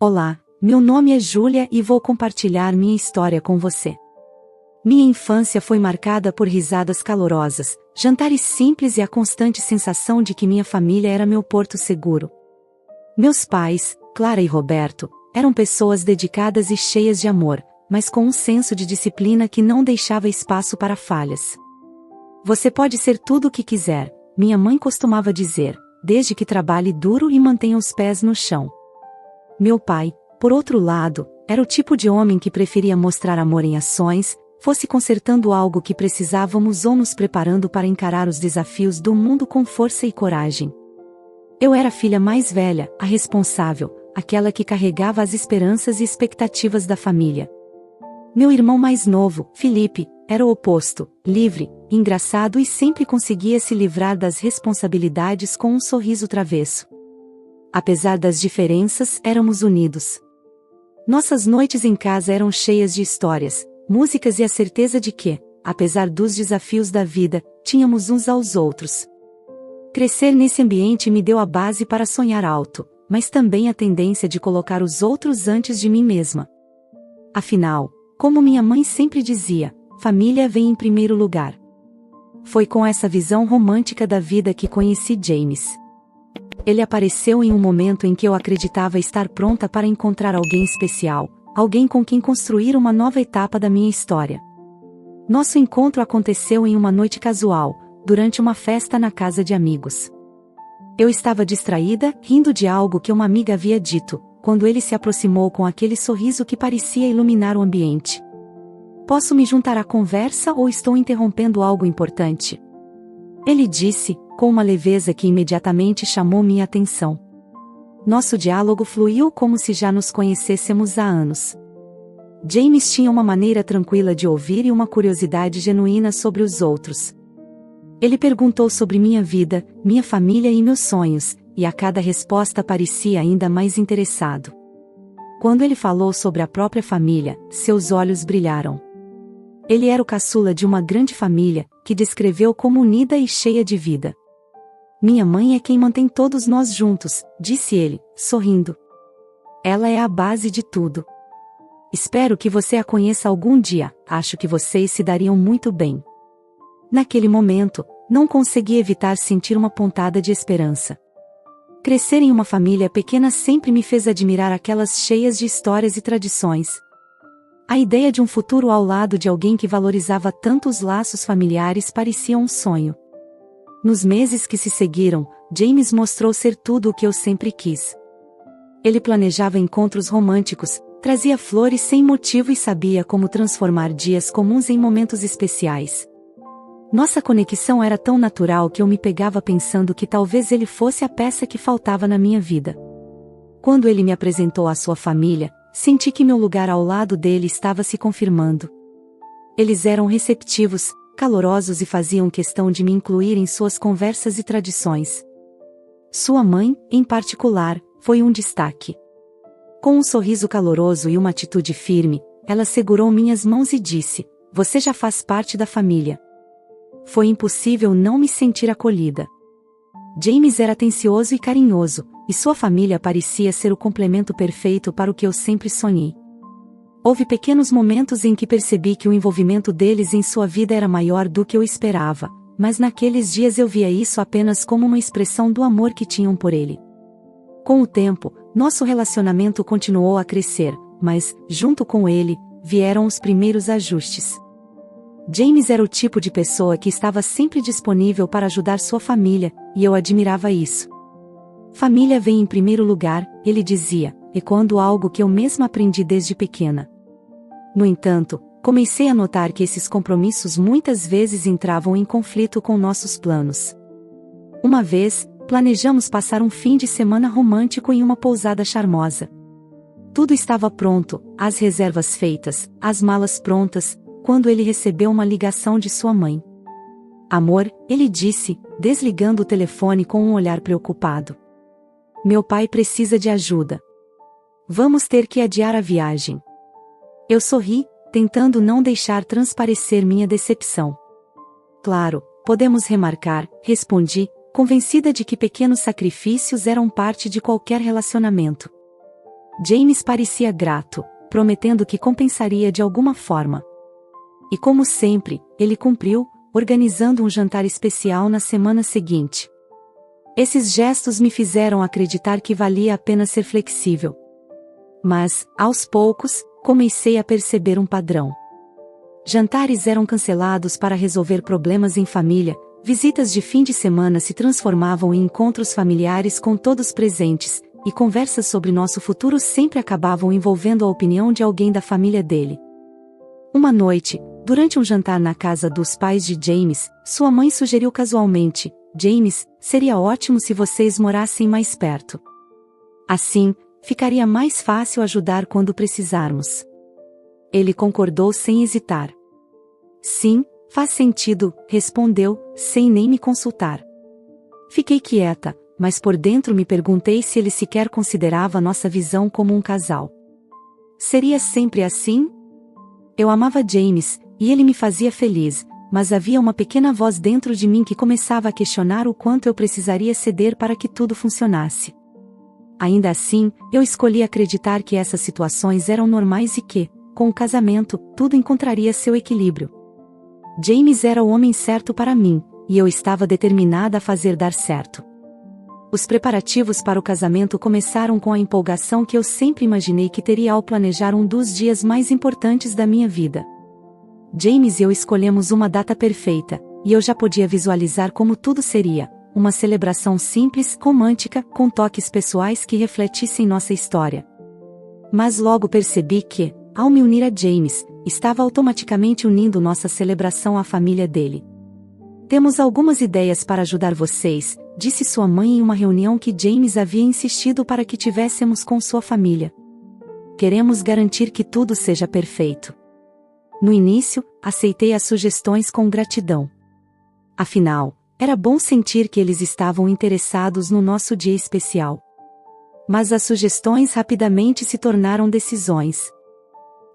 Olá, meu nome é Júlia e vou compartilhar minha história com você. Minha infância foi marcada por risadas calorosas, jantares simples e a constante sensação de que minha família era meu porto seguro. Meus pais, Clara e Roberto, eram pessoas dedicadas e cheias de amor, mas com um senso de disciplina que não deixava espaço para falhas. Você pode ser tudo o que quiser, minha mãe costumava dizer, desde que trabalhe duro e mantenha os pés no chão. Meu pai, por outro lado, era o tipo de homem que preferia mostrar amor em ações, fosse consertando algo que precisávamos ou nos preparando para encarar os desafios do mundo com força e coragem. Eu era a filha mais velha, a responsável, aquela que carregava as esperanças e expectativas da família. Meu irmão mais novo, Felipe, era o oposto, livre, engraçado e sempre conseguia se livrar das responsabilidades com um sorriso travesso. Apesar das diferenças, éramos unidos. Nossas noites em casa eram cheias de histórias, músicas e a certeza de que, apesar dos desafios da vida, tínhamos uns aos outros. Crescer nesse ambiente me deu a base para sonhar alto, mas também a tendência de colocar os outros antes de mim mesma. Afinal, como minha mãe sempre dizia, família vem em primeiro lugar. Foi com essa visão romântica da vida que conheci James. Ele apareceu em um momento em que eu acreditava estar pronta para encontrar alguém especial, alguém com quem construir uma nova etapa da minha história. Nosso encontro aconteceu em uma noite casual, durante uma festa na casa de amigos. Eu estava distraída, rindo de algo que uma amiga havia dito, quando ele se aproximou com aquele sorriso que parecia iluminar o ambiente. Posso me juntar à conversa ou estou interrompendo algo importante? Ele disse, com uma leveza que imediatamente chamou minha atenção. Nosso diálogo fluiu como se já nos conhecêssemos há anos. James tinha uma maneira tranquila de ouvir e uma curiosidade genuína sobre os outros. Ele perguntou sobre minha vida, minha família e meus sonhos, e a cada resposta parecia ainda mais interessado. Quando ele falou sobre a própria família, seus olhos brilharam. Ele era o caçula de uma grande família, que descreveu como unida e cheia de vida. Minha mãe é quem mantém todos nós juntos, disse ele, sorrindo. Ela é a base de tudo. Espero que você a conheça algum dia, acho que vocês se dariam muito bem. Naquele momento, não consegui evitar sentir uma pontada de esperança. Crescer em uma família pequena sempre me fez admirar aquelas cheias de histórias e tradições. A ideia de um futuro ao lado de alguém que valorizava tanto os laços familiares parecia um sonho. Nos meses que se seguiram, James mostrou ser tudo o que eu sempre quis. Ele planejava encontros românticos, trazia flores sem motivo e sabia como transformar dias comuns em momentos especiais. Nossa conexão era tão natural que eu me pegava pensando que talvez ele fosse a peça que faltava na minha vida. Quando ele me apresentou à sua família, senti que meu lugar ao lado dele estava se confirmando. Eles eram receptivos, calorosos e faziam questão de me incluir em suas conversas e tradições. Sua mãe, em particular, foi um destaque. Com um sorriso caloroso e uma atitude firme, ela segurou minhas mãos e disse, "Você já faz parte da família." Foi impossível não me sentir acolhida. James era atencioso e carinhoso, e sua família parecia ser o complemento perfeito para o que eu sempre sonhei. Houve pequenos momentos em que percebi que o envolvimento deles em sua vida era maior do que eu esperava, mas naqueles dias eu via isso apenas como uma expressão do amor que tinham por ele. Com o tempo, nosso relacionamento continuou a crescer, mas, junto com ele, vieram os primeiros ajustes. James era o tipo de pessoa que estava sempre disponível para ajudar sua família, e eu admirava isso. Família vem em primeiro lugar, ele dizia, ecoando algo que eu mesma aprendi desde pequena. No entanto, comecei a notar que esses compromissos muitas vezes entravam em conflito com nossos planos. Uma vez, planejamos passar um fim de semana romântico em uma pousada charmosa. Tudo estava pronto, as reservas feitas, as malas prontas, quando ele recebeu uma ligação de sua mãe. "Amor", ele disse, desligando o telefone com um olhar preocupado. "Meu pai precisa de ajuda. Vamos ter que adiar a viagem." Eu sorri, tentando não deixar transparecer minha decepção. "Claro, podemos remarcar", respondi, convencida de que pequenos sacrifícios eram parte de qualquer relacionamento. James parecia grato, prometendo que compensaria de alguma forma. E como sempre, ele cumpriu, organizando um jantar especial na semana seguinte. Esses gestos me fizeram acreditar que valia a pena ser flexível. Mas, aos poucos, comecei a perceber um padrão. Jantares eram cancelados para resolver problemas em família, visitas de fim de semana se transformavam em encontros familiares com todos presentes, e conversas sobre nosso futuro sempre acabavam envolvendo a opinião de alguém da família dele. Uma noite, durante um jantar na casa dos pais de James, sua mãe sugeriu casualmente: James, seria ótimo se vocês morassem mais perto. Assim, ficaria mais fácil ajudar quando precisarmos. Ele concordou sem hesitar. Sim, faz sentido, respondeu, sem nem me consultar. Fiquei quieta, mas por dentro me perguntei se ele sequer considerava nossa visão como um casal. Seria sempre assim? Eu amava James, e ele me fazia feliz, mas havia uma pequena voz dentro de mim que começava a questionar o quanto eu precisaria ceder para que tudo funcionasse. Ainda assim, eu escolhi acreditar que essas situações eram normais e que, com o casamento, tudo encontraria seu equilíbrio. James era o homem certo para mim, e eu estava determinada a fazer dar certo. Os preparativos para o casamento começaram com a empolgação que eu sempre imaginei que teria ao planejar um dos dias mais importantes da minha vida. James e eu escolhemos uma data perfeita, e eu já podia visualizar como tudo seria: uma celebração simples, romântica, com toques pessoais que refletissem nossa história. Mas logo percebi que, ao me unir a James, estava automaticamente unindo nossa celebração à família dele. Temos algumas ideias para ajudar vocês, disse sua mãe em uma reunião que James havia insistido para que tivéssemos com sua família. Queremos garantir que tudo seja perfeito. No início, aceitei as sugestões com gratidão. Afinal, era bom sentir que eles estavam interessados no nosso dia especial. Mas as sugestões rapidamente se tornaram decisões.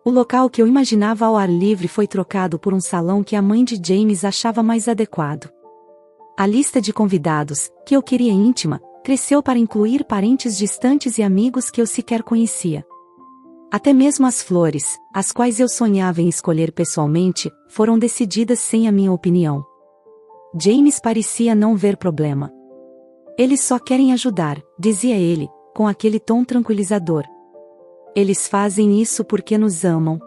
O local que eu imaginava ao ar livre foi trocado por um salão que a mãe de James achava mais adequado. A lista de convidados, que eu queria íntima, cresceu para incluir parentes distantes e amigos que eu sequer conhecia. Até mesmo as flores, as quais eu sonhava em escolher pessoalmente, foram decididas sem a minha opinião. James parecia não ver problema. Eles só querem ajudar, dizia ele, com aquele tom tranquilizador. Eles fazem isso porque nos amam.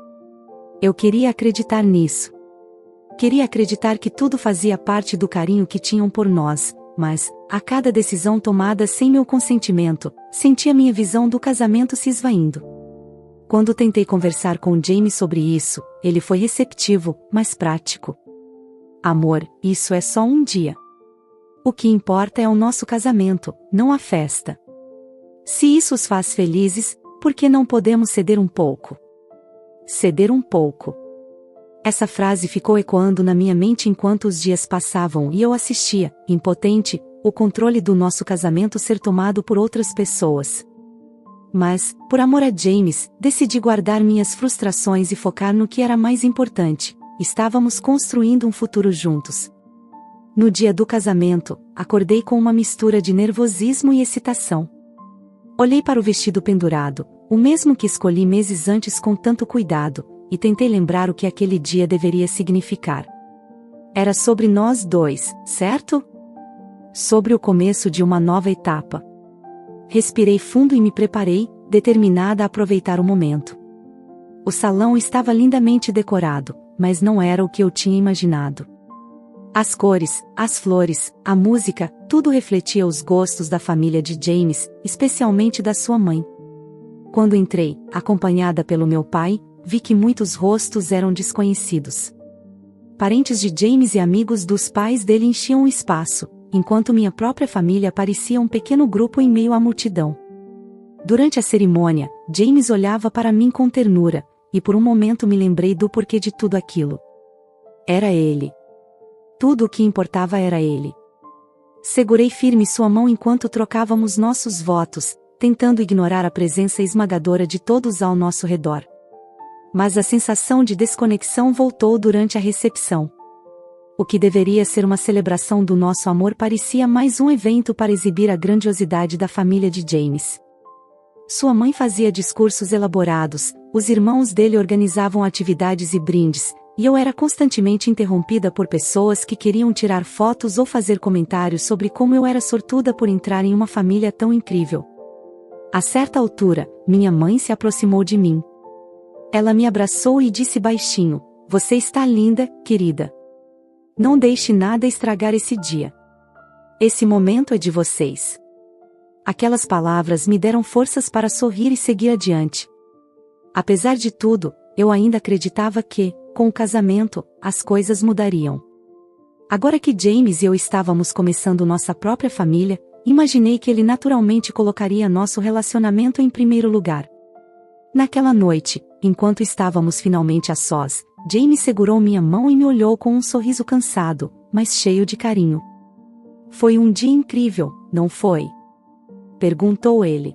Eu queria acreditar nisso. Queria acreditar que tudo fazia parte do carinho que tinham por nós, mas, a cada decisão tomada sem meu consentimento, sentia minha visão do casamento se esvaindo. Quando tentei conversar com James sobre isso, ele foi receptivo, mas prático. Amor, isso é só um dia. O que importa é o nosso casamento, não a festa. Se isso os faz felizes, por que não podemos ceder um pouco? Ceder um pouco. Essa frase ficou ecoando na minha mente enquanto os dias passavam e eu assistia, impotente, o controle do nosso casamento ser tomado por outras pessoas. Mas, por amor a James, decidi guardar minhas frustrações e focar no que era mais importante: estávamos construindo um futuro juntos. No dia do casamento, acordei com uma mistura de nervosismo e excitação. Olhei para o vestido pendurado, o mesmo que escolhi meses antes com tanto cuidado, e tentei lembrar o que aquele dia deveria significar. Era sobre nós dois, certo? Sobre o começo de uma nova etapa. Respirei fundo e me preparei, determinada a aproveitar o momento. O salão estava lindamente decorado, mas não era o que eu tinha imaginado. As cores, as flores, a música, tudo refletia os gostos da família de James, especialmente da sua mãe. Quando entrei, acompanhada pelo meu pai, vi que muitos rostos eram desconhecidos. Parentes de James e amigos dos pais dele enchiam o espaço, enquanto minha própria família parecia um pequeno grupo em meio à multidão. Durante a cerimônia, James olhava para mim com ternura, e por um momento me lembrei do porquê de tudo aquilo. Era ele. Tudo o que importava era ele. Segurei firme sua mão enquanto trocávamos nossos votos, tentando ignorar a presença esmagadora de todos ao nosso redor. Mas a sensação de desconexão voltou durante a recepção. O que deveria ser uma celebração do nosso amor parecia mais um evento para exibir a grandiosidade da família de James. Sua mãe fazia discursos elaborados, os irmãos dele organizavam atividades e brindes, e eu era constantemente interrompida por pessoas que queriam tirar fotos ou fazer comentários sobre como eu era sortuda por entrar em uma família tão incrível. A certa altura, minha mãe se aproximou de mim. Ela me abraçou e disse baixinho: "Você está linda, querida. Não deixe nada estragar esse dia. Esse momento é de vocês." Aquelas palavras me deram forças para sorrir e seguir adiante. Apesar de tudo, eu ainda acreditava que, com o casamento, as coisas mudariam. Agora que James e eu estávamos começando nossa própria família, imaginei que ele naturalmente colocaria nosso relacionamento em primeiro lugar. Naquela noite, enquanto estávamos finalmente a sós, James segurou minha mão e me olhou com um sorriso cansado, mas cheio de carinho. "Foi um dia incrível, não foi?" perguntou ele.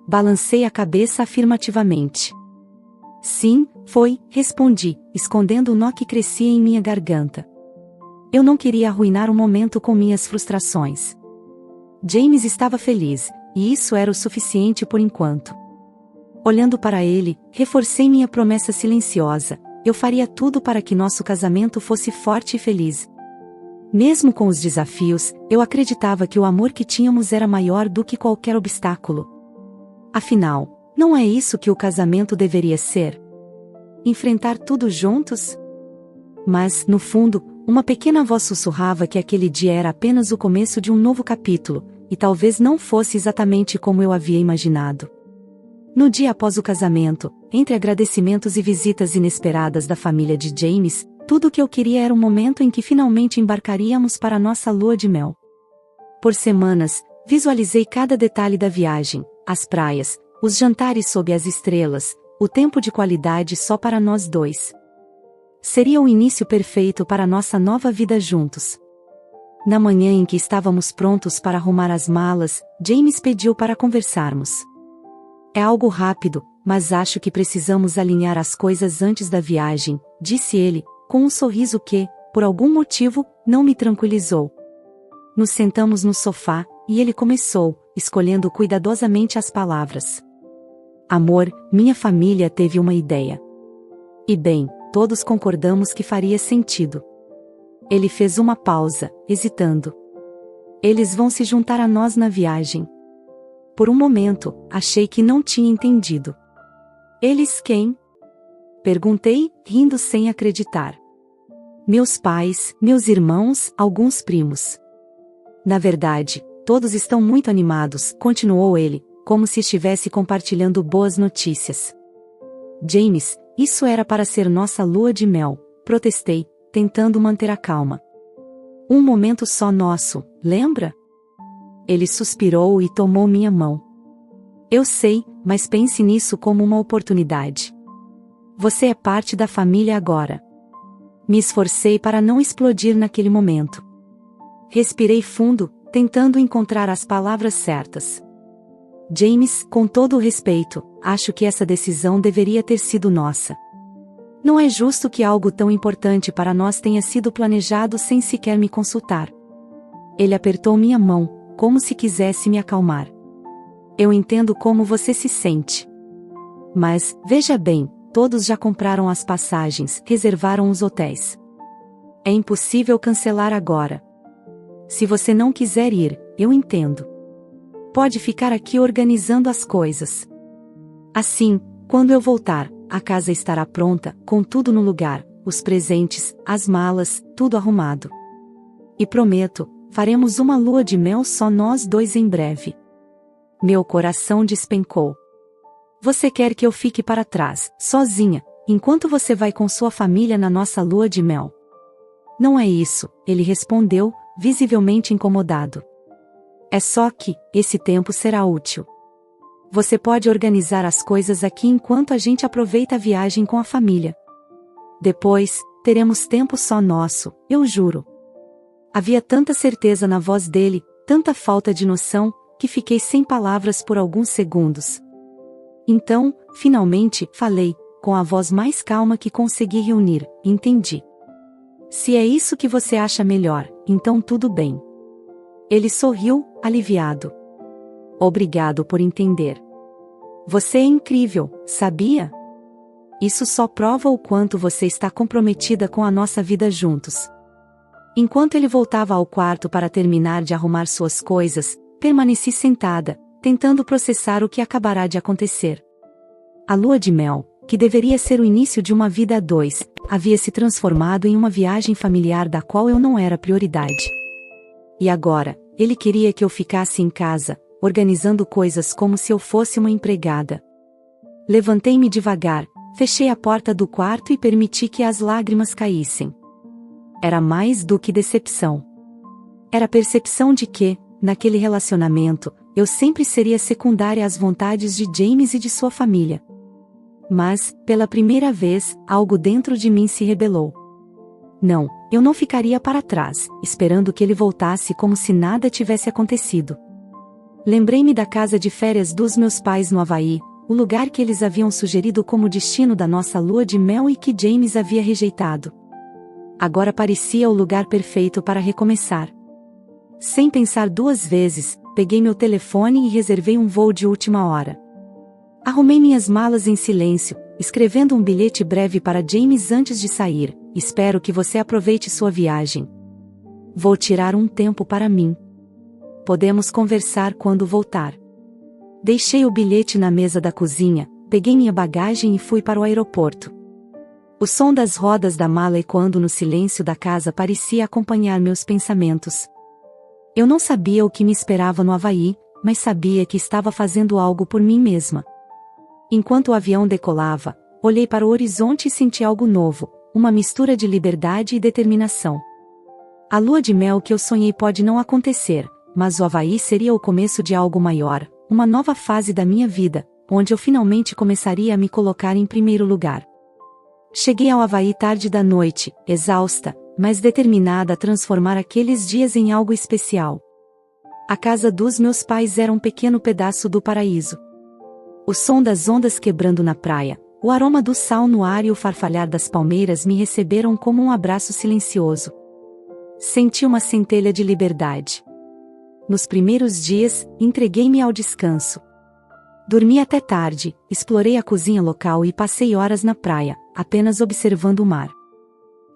Balancei a cabeça afirmativamente. "Sim, foi", respondi, escondendo o nó que crescia em minha garganta. Eu não queria arruinar o momento com minhas frustrações. James estava feliz, e isso era o suficiente por enquanto. Olhando para ele, reforcei minha promessa silenciosa: eu faria tudo para que nosso casamento fosse forte e feliz. Mesmo com os desafios, eu acreditava que o amor que tínhamos era maior do que qualquer obstáculo. Afinal, não é isso que o casamento deveria ser? Enfrentar tudo juntos? Mas, no fundo, uma pequena voz sussurrava que aquele dia era apenas o começo de um novo capítulo, e talvez não fosse exatamente como eu havia imaginado. No dia após o casamento, entre agradecimentos e visitas inesperadas da família de James, tudo o que eu queria era um momento em que finalmente embarcaríamos para nossa lua de mel. Por semanas, visualizei cada detalhe da viagem, as praias, os jantares sob as estrelas, o tempo de qualidade só para nós dois. Seria o início perfeito para nossa nova vida juntos. Na manhã em que estávamos prontos para arrumar as malas, James pediu para conversarmos. "É algo rápido, mas acho que precisamos alinhar as coisas antes da viagem", disse ele, com um sorriso que, por algum motivo, não me tranquilizou. Nos sentamos no sofá, e ele começou, escolhendo cuidadosamente as palavras. "Amor, minha família teve uma ideia. E bem, todos concordamos que faria sentido." Ele fez uma pausa, hesitando. "Eles vão se juntar a nós na viagem." Por um momento, achei que não tinha entendido. "Eles quem?" perguntei, rindo sem acreditar. "Meus pais, meus irmãos, alguns primos." "Na verdade, todos estão muito animados", continuou ele, como se estivesse compartilhando boas notícias. "James, isso era para ser nossa lua de mel", protestei, tentando manter a calma. "Um momento só nosso, lembra?" Ele suspirou e tomou minha mão. "Eu sei, mas pense nisso como uma oportunidade. Você é parte da família agora." Me esforcei para não explodir naquele momento. Respirei fundo, tentando encontrar as palavras certas. "James, com todo o respeito, acho que essa decisão deveria ter sido nossa. Não é justo que algo tão importante para nós tenha sido planejado sem sequer me consultar." Ele apertou minha mão, como se quisesse me acalmar. "Eu entendo como você se sente. Mas, veja bem, todos já compraram as passagens, reservaram os hotéis. É impossível cancelar agora. Se você não quiser ir, eu entendo. Pode ficar aqui organizando as coisas. Assim, quando eu voltar, a casa estará pronta, com tudo no lugar, os presentes, as malas, tudo arrumado. E prometo, faremos uma lua de mel só nós dois em breve." Meu coração despencou. "Você quer que eu fique para trás, sozinha, enquanto você vai com sua família na nossa lua de mel?" "Não é isso", ele respondeu, visivelmente incomodado. "É só que, esse tempo será útil. Você pode organizar as coisas aqui enquanto a gente aproveita a viagem com a família. Depois, teremos tempo só nosso, eu juro." Havia tanta certeza na voz dele, tanta falta de noção, que fiquei sem palavras por alguns segundos. Então, finalmente, falei, com a voz mais calma que consegui reunir: "Entendi. Se é isso que você acha melhor, então tudo bem." Ele sorriu, aliviado. "Obrigado por entender." Você é incrível, sabia? Isso só prova o quanto você está comprometida com a nossa vida juntos. Enquanto ele voltava ao quarto para terminar de arrumar suas coisas, permaneci sentada, tentando processar o que acabará de acontecer. A lua de mel, que deveria ser o início de uma vida a dois, havia se transformado em uma viagem familiar da qual eu não era prioridade. E agora, ele queria que eu ficasse em casa, organizando coisas como se eu fosse uma empregada. Levantei-me devagar, fechei a porta do quarto e permiti que as lágrimas caíssem. Era mais do que decepção. Era a percepção de que, naquele relacionamento, eu sempre seria secundária às vontades de James e de sua família. Mas, pela primeira vez, algo dentro de mim se rebelou. Não, eu não ficaria para trás, esperando que ele voltasse como se nada tivesse acontecido. Lembrei-me da casa de férias dos meus pais no Havaí, o lugar que eles haviam sugerido como destino da nossa lua de mel e que James havia rejeitado. Agora parecia o lugar perfeito para recomeçar. Sem pensar duas vezes, peguei meu telefone e reservei um voo de última hora. Arrumei minhas malas em silêncio, escrevendo um bilhete breve para James antes de sair: espero que você aproveite sua viagem. Vou tirar um tempo para mim. Podemos conversar quando voltar. Deixei o bilhete na mesa da cozinha, peguei minha bagagem e fui para o aeroporto. O som das rodas da mala ecoando no silêncio da casa parecia acompanhar meus pensamentos. Eu não sabia o que me esperava no Havaí, mas sabia que estava fazendo algo por mim mesma. Enquanto o avião decolava, olhei para o horizonte e senti algo novo, uma mistura de liberdade e determinação. A lua de mel que eu sonhei pode não acontecer, mas o Havaí seria o começo de algo maior, uma nova fase da minha vida, onde eu finalmente começaria a me colocar em primeiro lugar. Cheguei ao Havaí tarde da noite, exausta, mas determinada a transformar aqueles dias em algo especial. A casa dos meus pais era um pequeno pedaço do paraíso. O som das ondas quebrando na praia, o aroma do sal no ar e o farfalhar das palmeiras me receberam como um abraço silencioso. Senti uma centelha de liberdade. Nos primeiros dias, entreguei-me ao descanso. Dormi até tarde, explorei a cozinha local e passei horas na praia, apenas observando o mar.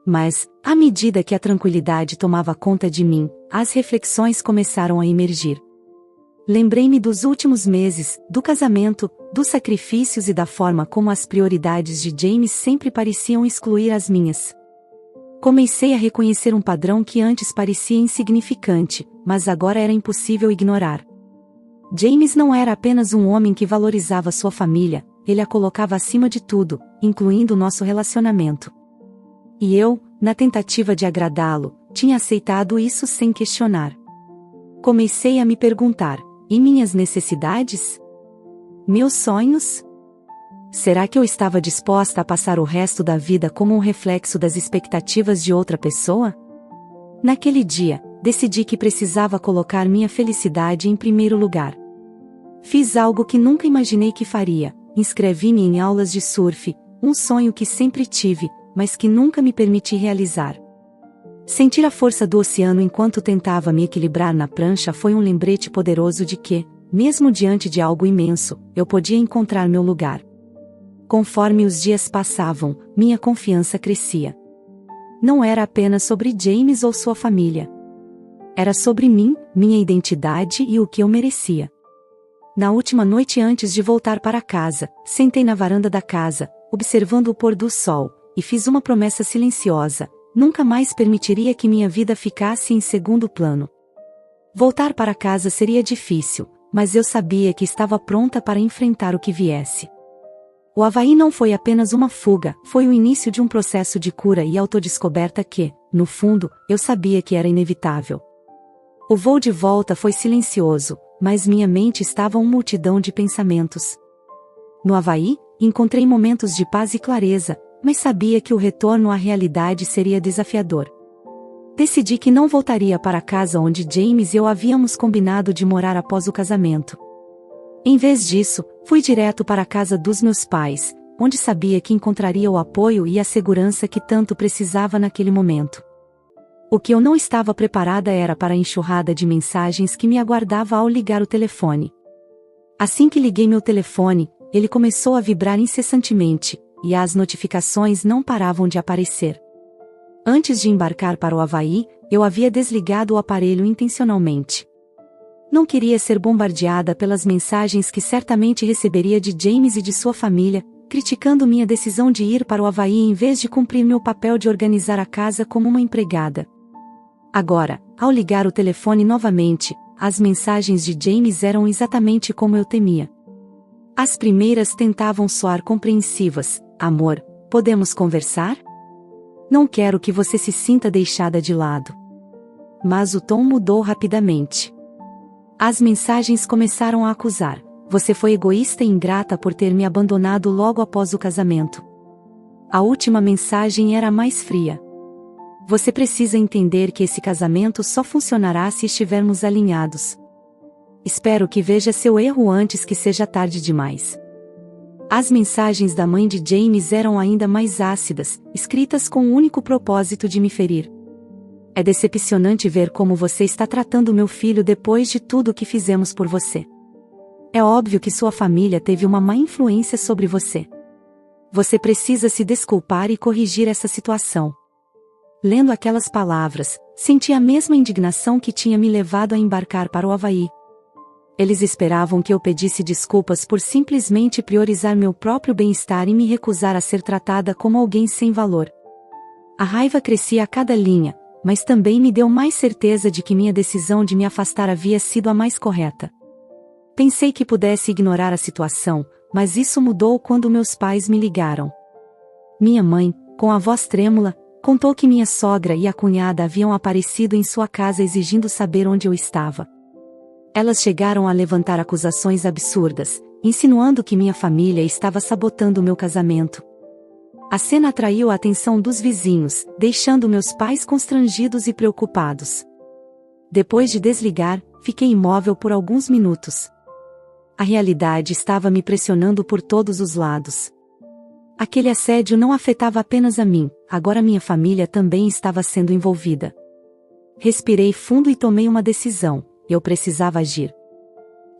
Mas, à medida que a tranquilidade tomava conta de mim, as reflexões começaram a emergir. Lembrei-me dos últimos meses, do casamento, dos sacrifícios e da forma como as prioridades de James sempre pareciam excluir as minhas. Comecei a reconhecer um padrão que antes parecia insignificante, mas agora era impossível ignorar. James não era apenas um homem que valorizava sua família, ele a colocava acima de tudo, incluindo nosso relacionamento. E eu, na tentativa de agradá-lo, tinha aceitado isso sem questionar. Comecei a me perguntar: e minhas necessidades? Meus sonhos? Será que eu estava disposta a passar o resto da vida como um reflexo das expectativas de outra pessoa? Naquele dia, decidi que precisava colocar minha felicidade em primeiro lugar. Fiz algo que nunca imaginei que faria: inscrevi-me em aulas de surf, um sonho que sempre tive, mas que nunca me permiti realizar. Sentir a força do oceano enquanto tentava me equilibrar na prancha foi um lembrete poderoso de que, mesmo diante de algo imenso, eu podia encontrar meu lugar. Conforme os dias passavam, minha confiança crescia. Não era apenas sobre James ou sua família. Era sobre mim, minha identidade e o que eu merecia. Na última noite antes de voltar para casa, sentei na varanda da casa, observando o pôr do sol, e fiz uma promessa silenciosa: nunca mais permitiria que minha vida ficasse em segundo plano. Voltar para casa seria difícil, mas eu sabia que estava pronta para enfrentar o que viesse. O Havaí não foi apenas uma fuga, foi o início de um processo de cura e autodescoberta que, no fundo, eu sabia que era inevitável. O voo de volta foi silencioso, mas minha mente estava uma multidão de pensamentos. No Havaí, encontrei momentos de paz e clareza, mas sabia que o retorno à realidade seria desafiador. Decidi que não voltaria para a casa onde James e eu havíamos combinado de morar após o casamento. Em vez disso, fui direto para a casa dos meus pais, onde sabia que encontraria o apoio e a segurança que tanto precisava naquele momento. O que eu não estava preparada era para a enxurrada de mensagens que me aguardava ao ligar o telefone. Assim que liguei meu telefone, ele começou a vibrar incessantemente, e as notificações não paravam de aparecer. Antes de embarcar para o Havaí, eu havia desligado o aparelho intencionalmente. Não queria ser bombardeada pelas mensagens que certamente receberia de James e de sua família, criticando minha decisão de ir para o Havaí em vez de cumprir meu papel de organizar a casa como uma empregada. Agora, ao ligar o telefone novamente, as mensagens de James eram exatamente como eu temia. As primeiras tentavam soar compreensivas: amor, podemos conversar? Não quero que você se sinta deixada de lado. Mas o tom mudou rapidamente. As mensagens começaram a acusar: você foi egoísta e ingrata por ter me abandonado logo após o casamento. A última mensagem era mais fria: você precisa entender que esse casamento só funcionará se estivermos alinhados. Espero que veja seu erro antes que seja tarde demais. As mensagens da mãe de James eram ainda mais ácidas, escritas com o único propósito de me ferir. É decepcionante ver como você está tratando meu filho depois de tudo o que fizemos por você. É óbvio que sua família teve uma má influência sobre você. Você precisa se desculpar e corrigir essa situação. Lendo aquelas palavras, senti a mesma indignação que tinha me levado a embarcar para o Havaí. Eles esperavam que eu pedisse desculpas por simplesmente priorizar meu próprio bem-estar e me recusar a ser tratada como alguém sem valor. A raiva crescia a cada linha, mas também me deu mais certeza de que minha decisão de me afastar havia sido a mais correta. Pensei que pudesse ignorar a situação, mas isso mudou quando meus pais me ligaram. Minha mãe, com a voz trêmula, contou que minha sogra e a cunhada haviam aparecido em sua casa exigindo saber onde eu estava. Elas chegaram a levantar acusações absurdas, insinuando que minha família estava sabotando meu casamento. A cena atraiu a atenção dos vizinhos, deixando meus pais constrangidos e preocupados. Depois de desligar, fiquei imóvel por alguns minutos. A realidade estava me pressionando por todos os lados. Aquele assédio não afetava apenas a mim, agora minha família também estava sendo envolvida. Respirei fundo e tomei uma decisão: eu precisava agir.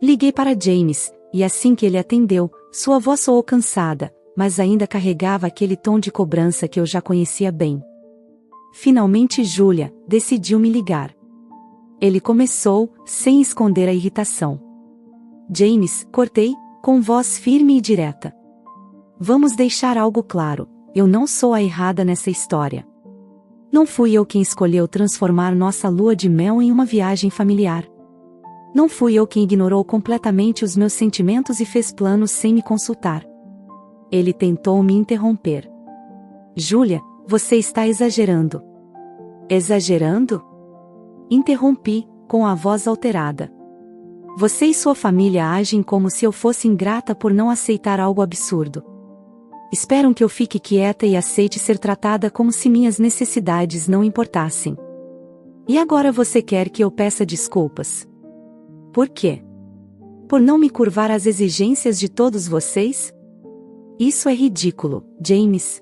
Liguei para James, e assim que ele atendeu, sua voz soou cansada, mas ainda carregava aquele tom de cobrança que eu já conhecia bem. Finalmente Julia decidiu me ligar. Ele começou, sem esconder a irritação. James, cortei, com voz firme e direta. Vamos deixar algo claro: eu não sou a errada nessa história. Não fui eu quem escolheu transformar nossa lua de mel em uma viagem familiar. Não fui eu quem ignorou completamente os meus sentimentos e fez planos sem me consultar. Ele tentou me interromper. Julia, você está exagerando. Exagerando? Interrompi, com a voz alterada. Você e sua família agem como se eu fosse ingrata por não aceitar algo absurdo. Esperam que eu fique quieta e aceite ser tratada como se minhas necessidades não importassem. E agora você quer que eu peça desculpas? Por quê? Por não me curvar às exigências de todos vocês? Isso é ridículo, James.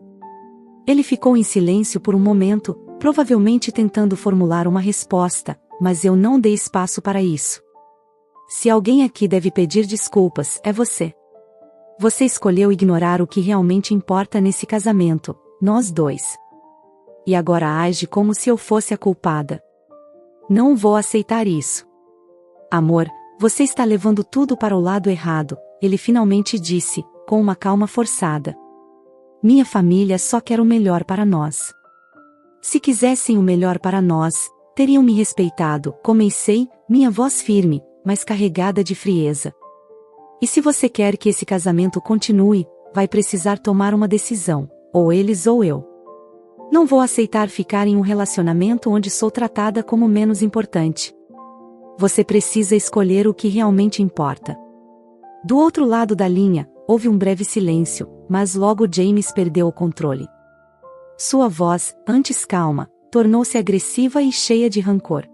Ele ficou em silêncio por um momento, provavelmente tentando formular uma resposta, mas eu não dei espaço para isso. Se alguém aqui deve pedir desculpas, é você. Você escolheu ignorar o que realmente importa nesse casamento, nós dois. E agora age como se eu fosse a culpada. Não vou aceitar isso. Amor, você está levando tudo para o lado errado, ele finalmente disse, com uma calma forçada. Minha família só quer o melhor para nós. Se quisessem o melhor para nós, teriam me respeitado, comecei, minha voz firme, mas carregada de frieza. E se você quer que esse casamento continue, vai precisar tomar uma decisão, ou eles ou eu. Não vou aceitar ficar em um relacionamento onde sou tratada como menos importante. Você precisa escolher o que realmente importa. Do outro lado da linha, houve um breve silêncio, mas logo James perdeu o controle. Sua voz, antes calma, tornou-se agressiva e cheia de rancor.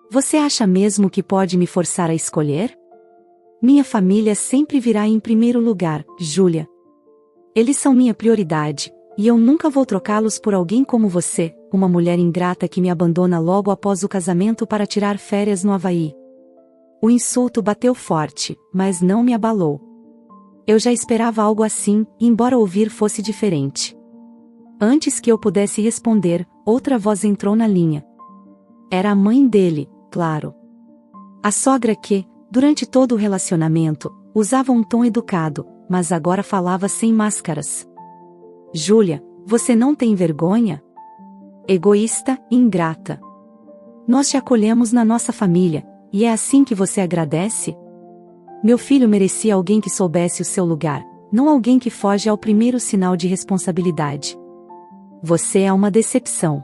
Você acha mesmo que pode me forçar a escolher? Minha família sempre virá em primeiro lugar, Julia. Eles são minha prioridade, e eu nunca vou trocá-los por alguém como você, uma mulher ingrata que me abandona logo após o casamento para tirar férias no Havaí. O insulto bateu forte, mas não me abalou. Eu já esperava algo assim, embora ouvir fosse diferente. Antes que eu pudesse responder, outra voz entrou na linha. Era a mãe dele, claro. A sogra que, durante todo o relacionamento, usava um tom educado, mas agora falava sem máscaras. Júlia, você não tem vergonha? Egoísta e ingrata. Nós te acolhemos na nossa família, e é assim que você agradece? Meu filho merecia alguém que soubesse o seu lugar, não alguém que foge ao primeiro sinal de responsabilidade. Você é uma decepção.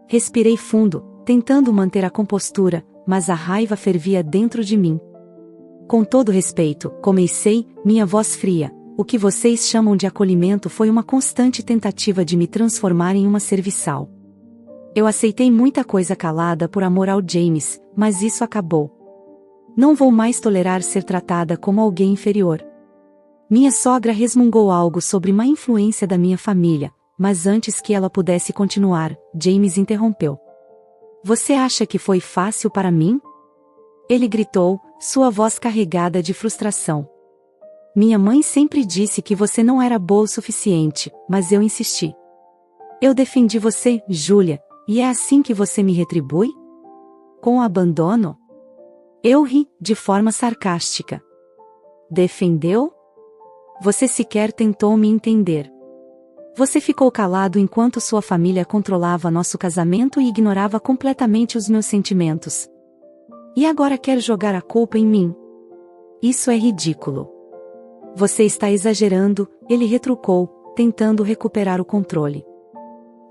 Respirei fundo, tentando manter a compostura, mas a raiva fervia dentro de mim. Com todo respeito, comecei, minha voz fria. O que vocês chamam de acolhimento foi uma constante tentativa de me transformar em uma serviçal. Eu aceitei muita coisa calada por amor ao James, mas isso acabou. Não vou mais tolerar ser tratada como alguém inferior. Minha sogra resmungou algo sobre má influência da minha família, mas antes que ela pudesse continuar, James interrompeu. Você acha que foi fácil para mim? Ele gritou, sua voz carregada de frustração. Minha mãe sempre disse que você não era boa o suficiente, mas eu insisti. Eu defendi você, Júlia, e é assim que você me retribui? Com abandono? Eu ri, de forma sarcástica. Defendeu? Você sequer tentou me entender. Você ficou calado enquanto sua família controlava nosso casamento e ignorava completamente os meus sentimentos. E agora quer jogar a culpa em mim? Isso é ridículo. Você está exagerando, ele retrucou, tentando recuperar o controle.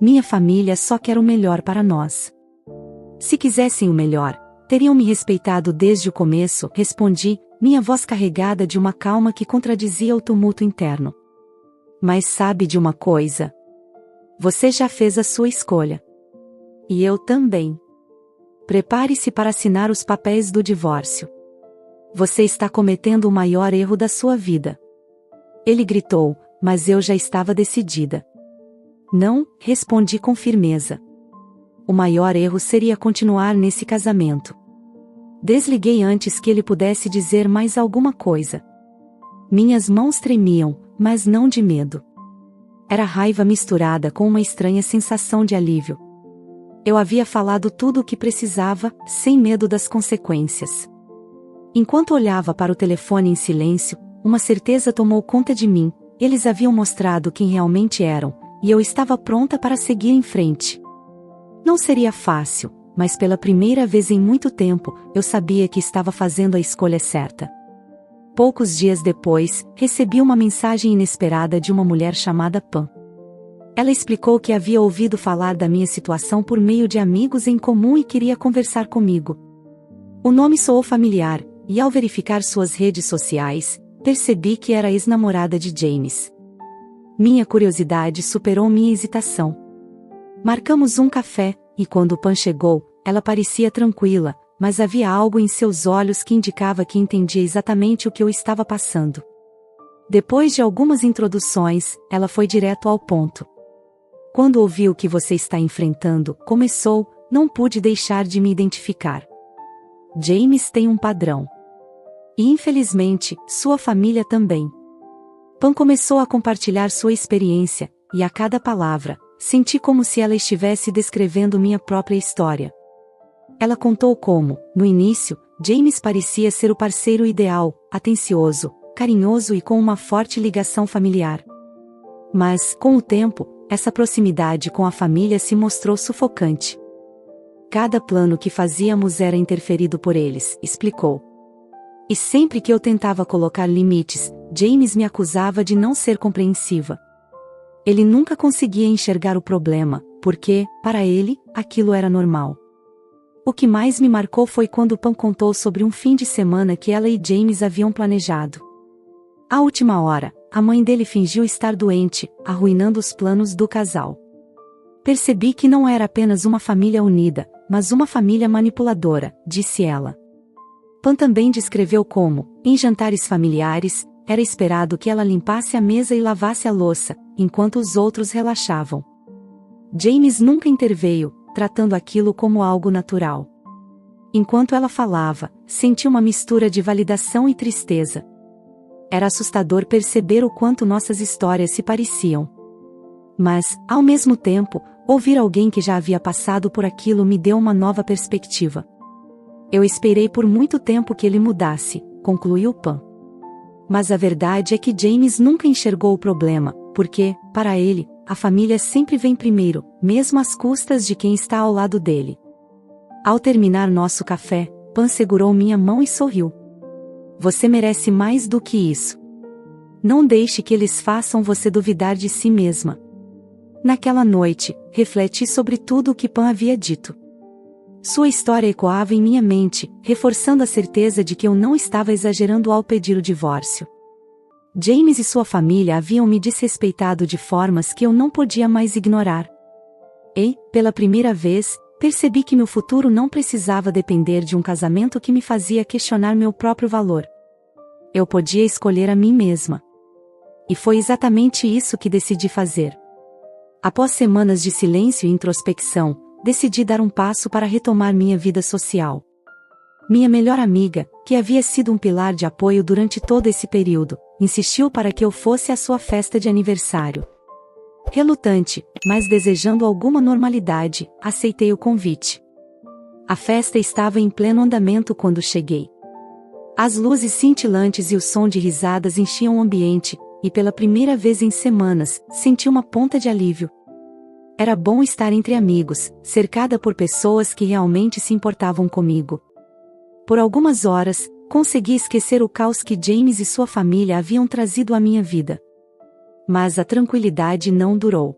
Minha família só quer o melhor para nós. Se quisessem o melhor, teriam me respeitado desde o começo, respondi, minha voz carregada de uma calma que contradizia o tumulto interno. Mas sabe de uma coisa? Você já fez a sua escolha. E eu também. Prepare-se para assinar os papéis do divórcio. Você está cometendo o maior erro da sua vida. Ele gritou, mas eu já estava decidida. Não, respondi com firmeza. O maior erro seria continuar nesse casamento. Desliguei antes que ele pudesse dizer mais alguma coisa. Minhas mãos tremiam, mas não de medo. Era raiva misturada com uma estranha sensação de alívio. Eu havia falado tudo o que precisava, sem medo das consequências. Enquanto olhava para o telefone em silêncio, uma certeza tomou conta de mim, eles haviam mostrado quem realmente eram, e eu estava pronta para seguir em frente. Não seria fácil, mas pela primeira vez em muito tempo, eu sabia que estava fazendo a escolha certa. Poucos dias depois, recebi uma mensagem inesperada de uma mulher chamada Pam. Ela explicou que havia ouvido falar da minha situação por meio de amigos em comum e queria conversar comigo. O nome soou familiar, e ao verificar suas redes sociais, percebi que era a ex-namorada de James. Minha curiosidade superou minha hesitação. Marcamos um café, e quando Pam chegou, ela parecia tranquila, mas havia algo em seus olhos que indicava que entendia exatamente o que eu estava passando. Depois de algumas introduções, ela foi direto ao ponto. Quando ouvi o que você está enfrentando, começou, não pude deixar de me identificar. James tem um padrão. E infelizmente, sua família também. Pam começou a compartilhar sua experiência, e a cada palavra, senti como se ela estivesse descrevendo minha própria história. Ela contou como, no início, James parecia ser o parceiro ideal, atencioso, carinhoso e com uma forte ligação familiar. Mas, com o tempo, essa proximidade com a família se mostrou sufocante. Cada plano que fazíamos era interferido por eles, explicou. E sempre que eu tentava colocar limites, James me acusava de não ser compreensiva. Ele nunca conseguia enxergar o problema, porque, para ele, aquilo era normal. O que mais me marcou foi quando Pam contou sobre um fim de semana que ela e James haviam planejado. À última hora, a mãe dele fingiu estar doente, arruinando os planos do casal. Percebi que não era apenas uma família unida, mas uma família manipuladora, disse ela. Pam também descreveu como, em jantares familiares, era esperado que ela limpasse a mesa e lavasse a louça, enquanto os outros relaxavam. James nunca interveio, tratando aquilo como algo natural. Enquanto ela falava, senti uma mistura de validação e tristeza. Era assustador perceber o quanto nossas histórias se pareciam. Mas, ao mesmo tempo, ouvir alguém que já havia passado por aquilo me deu uma nova perspectiva. Eu esperei por muito tempo que ele mudasse, concluiu Pam. Mas a verdade é que James nunca enxergou o problema, porque, para ele, a família sempre vem primeiro, mesmo às custas de quem está ao lado dele. Ao terminar nosso café, Pam segurou minha mão e sorriu. Você merece mais do que isso. Não deixe que eles façam você duvidar de si mesma. Naquela noite, refleti sobre tudo o que Pam havia dito. Sua história ecoava em minha mente, reforçando a certeza de que eu não estava exagerando ao pedir o divórcio. James e sua família haviam me desrespeitado de formas que eu não podia mais ignorar. E, pela primeira vez, percebi que meu futuro não precisava depender de um casamento que me fazia questionar meu próprio valor. Eu podia escolher a mim mesma. E foi exatamente isso que decidi fazer. Após semanas de silêncio e introspecção, decidi dar um passo para retomar minha vida social. Minha melhor amiga, que havia sido um pilar de apoio durante todo esse período, insistiu para que eu fosse à sua festa de aniversário. Relutante, mas desejando alguma normalidade, aceitei o convite. A festa estava em pleno andamento quando cheguei. As luzes cintilantes e o som de risadas enchiam o ambiente, e pela primeira vez em semanas, senti uma ponta de alívio. Era bom estar entre amigos, cercada por pessoas que realmente se importavam comigo. Por algumas horas, consegui esquecer o caos que James e sua família haviam trazido à minha vida. Mas a tranquilidade não durou.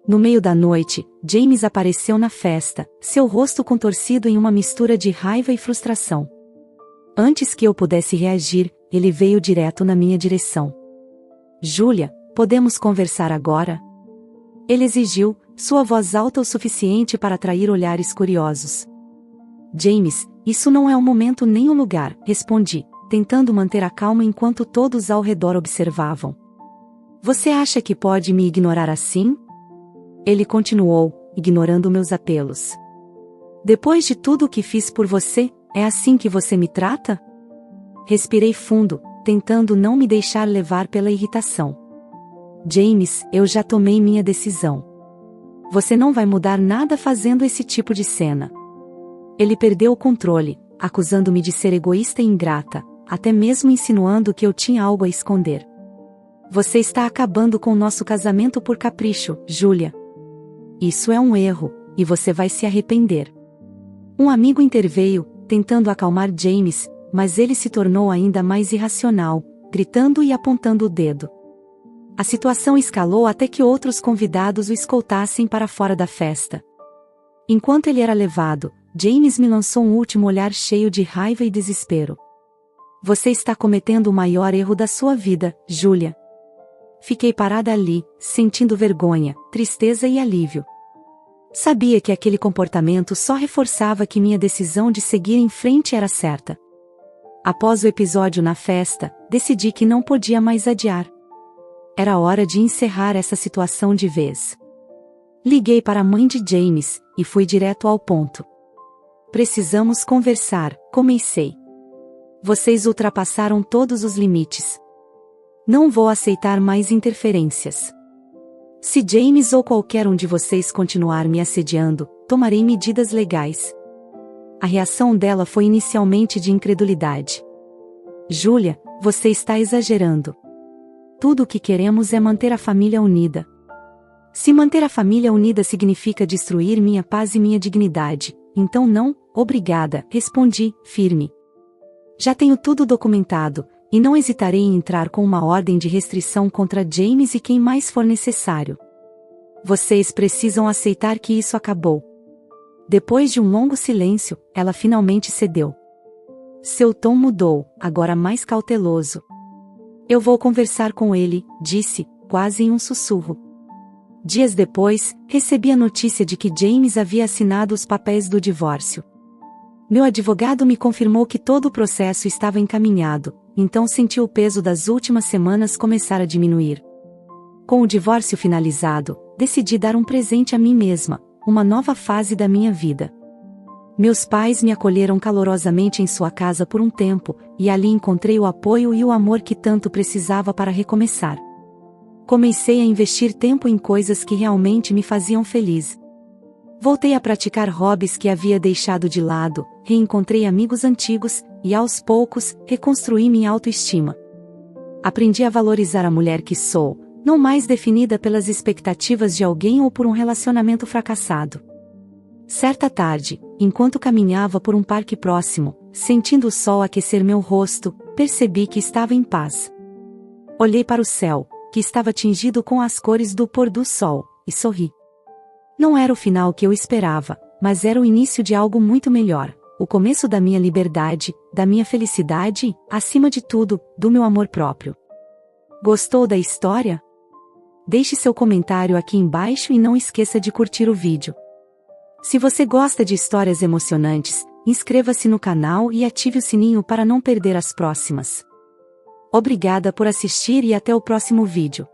No meio da noite, James apareceu na festa, seu rosto contorcido em uma mistura de raiva e frustração. Antes que eu pudesse reagir, ele veio direto na minha direção. Julia, podemos conversar agora? Ele exigiu, sua voz alta o suficiente para atrair olhares curiosos. James, isso não é o momento nem o lugar, respondi, tentando manter a calma enquanto todos ao redor observavam. Você acha que pode me ignorar assim? Ele continuou, ignorando meus apelos. Depois de tudo o que fiz por você, é assim que você me trata? Respirei fundo, tentando não me deixar levar pela irritação. James, eu já tomei minha decisão. Você não vai mudar nada fazendo esse tipo de cena. Ele perdeu o controle, acusando-me de ser egoísta e ingrata, até mesmo insinuando que eu tinha algo a esconder. Você está acabando com o nosso casamento por capricho, Julia. Isso é um erro, e você vai se arrepender. Um amigo interveio, tentando acalmar James, mas ele se tornou ainda mais irracional, gritando e apontando o dedo. A situação escalou até que outros convidados o escoltassem para fora da festa. Enquanto ele era levado, James me lançou um último olhar cheio de raiva e desespero. Você está cometendo o maior erro da sua vida, Julia. Fiquei parada ali, sentindo vergonha, tristeza e alívio. Sabia que aquele comportamento só reforçava que minha decisão de seguir em frente era certa. Após o episódio na festa, decidi que não podia mais adiar. Era hora de encerrar essa situação de vez. Liguei para a mãe de James, e fui direto ao ponto. Precisamos conversar, comecei. Vocês ultrapassaram todos os limites. Não vou aceitar mais interferências. Se James ou qualquer um de vocês continuar me assediando, tomarei medidas legais. A reação dela foi inicialmente de incredulidade. Julia, você está exagerando. Tudo o que queremos é manter a família unida. Se manter a família unida significa destruir minha paz e minha dignidade, então não, obrigada, respondi, firme. Já tenho tudo documentado, e não hesitarei em entrar com uma ordem de restrição contra James e quem mais for necessário. Vocês precisam aceitar que isso acabou. Depois de um longo silêncio, ela finalmente cedeu. Seu tom mudou, agora mais cauteloso. Eu vou conversar com ele, disse, quase em um sussurro. Dias depois, recebi a notícia de que James havia assinado os papéis do divórcio. Meu advogado me confirmou que todo o processo estava encaminhado, então senti o peso das últimas semanas começar a diminuir. Com o divórcio finalizado, decidi dar um presente a mim mesma, uma nova fase da minha vida. Meus pais me acolheram calorosamente em sua casa por um tempo, e ali encontrei o apoio e o amor que tanto precisava para recomeçar. Comecei a investir tempo em coisas que realmente me faziam feliz. Voltei a praticar hobbies que havia deixado de lado, reencontrei amigos antigos, e aos poucos, reconstruí minha autoestima. Aprendi a valorizar a mulher que sou, não mais definida pelas expectativas de alguém ou por um relacionamento fracassado. Certa tarde, enquanto caminhava por um parque próximo, sentindo o sol aquecer meu rosto, percebi que estava em paz. Olhei para o céu, que estava tingido com as cores do pôr do sol, e sorri. Não era o final que eu esperava, mas era o início de algo muito melhor, o começo da minha liberdade, da minha felicidade e, acima de tudo, do meu amor próprio. Gostou da história? Deixe seu comentário aqui embaixo e não esqueça de curtir o vídeo. Se você gosta de histórias emocionantes, inscreva-se no canal e ative o sininho para não perder as próximas. Obrigada por assistir e até o próximo vídeo.